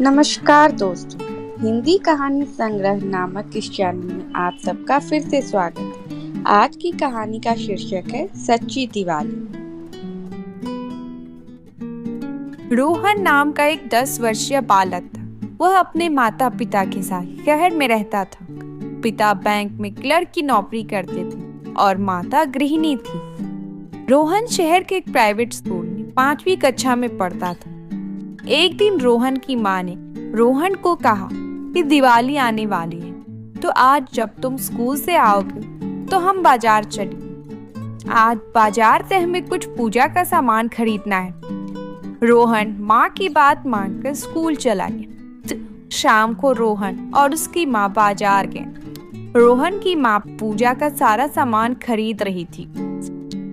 नमस्कार दोस्तों, हिंदी कहानी संग्रह नामक इस चैनल में आप सबका फिर से स्वागत है। आज की कहानी का शीर्षक है सच्ची दिवाली। रोहन नाम का एक 10 वर्षीय बालक था। वह अपने माता पिता के साथ शहर में रहता था। पिता बैंक में क्लर्क की नौकरी करते थे और माता गृहिणी थी। रोहन शहर के एक प्राइवेट स्कूल में 5वीं कक्षा में पढ़ता था। एक दिन रोहन की माँ ने रोहन को कहा कि दिवाली आने वाली है, तो आज जब तुम स्कूल से आओगे तो हम बाजार चलें। आज बाजार से हमें कुछ पूजा का सामान खरीदना है। रोहन माँ की बात मानकर स्कूल चला गया। शाम को रोहन और उसकी माँ बाजार गए। रोहन की माँ पूजा का सारा सामान खरीद रही थी।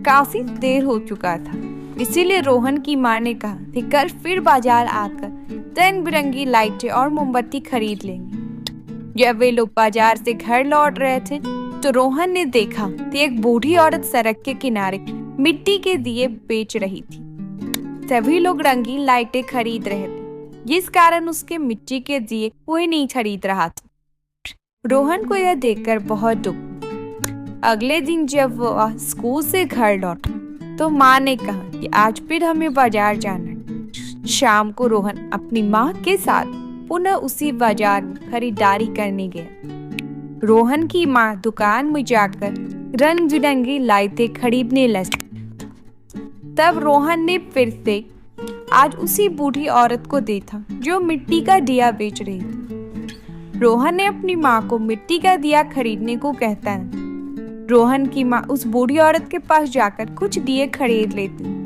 काफी देर हो चुका था, इसीलिए रोहन की माँ ने कहा कि कल फिर बाजार आकर रंग बिरंगी लाइटें और मोमबत्ती खरीद लेंगे। जब वे लोग बाजार से घर लौट रहे थे तो रोहन ने देखा कि एक बूढ़ी औरत सड़क के किनारे मिट्टी के दिए बेच रही थी। सभी लोग रंगीन लाइटें खरीद रहे थे, जिस कारण उसके मिट्टी के दिए कोई नहीं खरीद रहा था। रोहन को यह देखकर बहुत दुख। अगले दिन जब वह स्कूल से घर लौटा तो माँ ने कहा कि आज फिर हमें बाजार जाना है। शाम को रोहन अपनी माँ के साथ पुनः उसी बाजार में खरीदारी करने गया। रोहन की माँ दुकान में जाकर रंग बिरंगी लाइटें खरीदने लगी। तब रोहन ने फिर से आज उसी बूढ़ी औरत को देखा जो मिट्टी का दिया बेच रही थी। रोहन ने अपनी माँ को मिट्टी का दिया खरीदने को कहता है। रोहन की माँ उस बूढ़ी औरत के पास जाकर कुछ दिए खरीद लेती।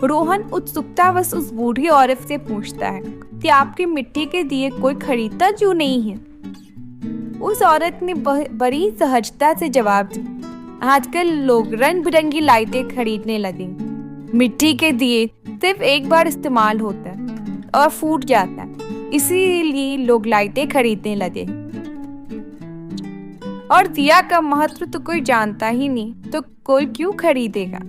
रोहन उत्सुकतावश उस बूढ़ी औरत से पूछता है कि आपके मिट्टी के दिए कोई खरीदता क्यों नहीं है। उस औरत ने बड़ी सहजता से जवाब दिया, आजकल लोग रंग बिरंगी लाइटें खरीदने लगे। मिट्टी के दिए सिर्फ एक बार इस्तेमाल होता है और फूट जाता है, इसीलिए लोग लाइटें खरीदने लगे। और दिया का महत्व तो कोई जानता ही नहीं, तो कोई क्यों खरीदेगा।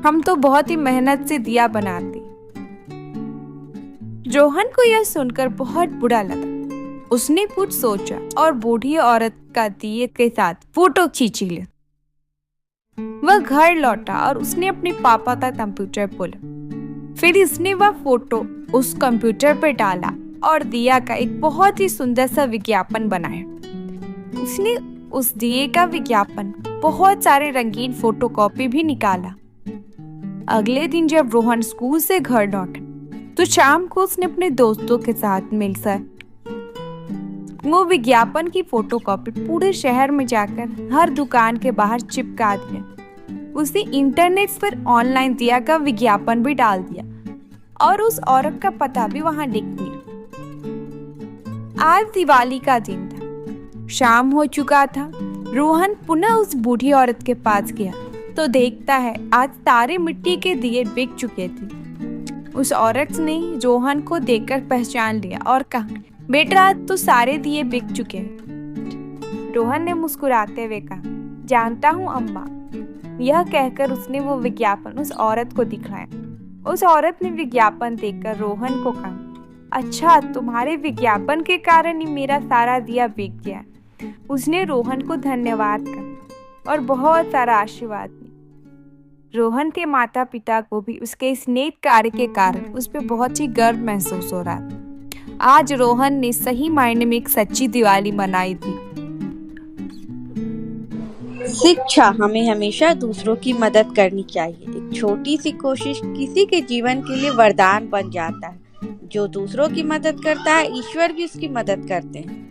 हम तो बहुत ही मेहनत से दिया बनाते। रोहन को यह सुनकर बहुत बुरा लगा। उसने कुछ सोचा और बूढ़ी औरत का दिए के साथ फोटो खींच लिया। वह घर लौटा और उसने अपने पापा का कंप्यूटर खोला। फिर इसने वह फोटो उस कंप्यूटर पर डाला और दिया का एक बहुत ही सुंदर सा विज्ञापन बनाया। उसने उस दिए का विज्ञापन बहुत सारे रंगीन फोटोकॉपी भी निकाला। अगले दिन जब रोहन स्कूल से घर लौटा तो शाम को उसने अपने दोस्तों के साथ मिलकर वो विज्ञापन की फोटोकॉपी पूरे शहर में जाकर हर दुकान के बाहर चिपका दिया। उसने इंटरनेट पर ऑनलाइन दिया का विज्ञापन भी डाल दिया और उस औरत का पता भी वहां लिख दिया। आज दिवाली का दिन था। शाम हो चुका था। रोहन पुनः उस बूढ़ी औरत के पास गया तो देखता है आज सारे मिट्टी के दिए बिक चुके थे। उस औरत ने रोहन को देखकर पहचान लिया और कहा, बेटा आज तो सारे दिए बिक चुके हैं। रोहन ने मुस्कुराते हुए कहा, जानता हूँ अम्मा। यह कहकर उसने वो विज्ञापन उस औरत को दिखाया। उस औरत ने विज्ञापन देखकर रोहन को कहा, अच्छा तुम्हारे विज्ञापन के कारण ही मेरा सारा दिया बिक गया। उसने रोहन को धन्यवाद कहा और बहुत सारा आशीर्वाद दिया। रोहन के माता पिता को भी उसके इस नेक कार्य के कारण उस पर बहुत ही गर्व महसूस हो रहा था। आज रोहन ने सही मायने में एक सच्ची दिवाली मनाई थी। शिक्षा हमें हमेशा दूसरों की मदद करनी चाहिए। एक छोटी सी कोशिश किसी के जीवन के लिए वरदान बन जाता है। जो दूसरों की मदद करता है, ईश्वर भी उसकी मदद करते हैं।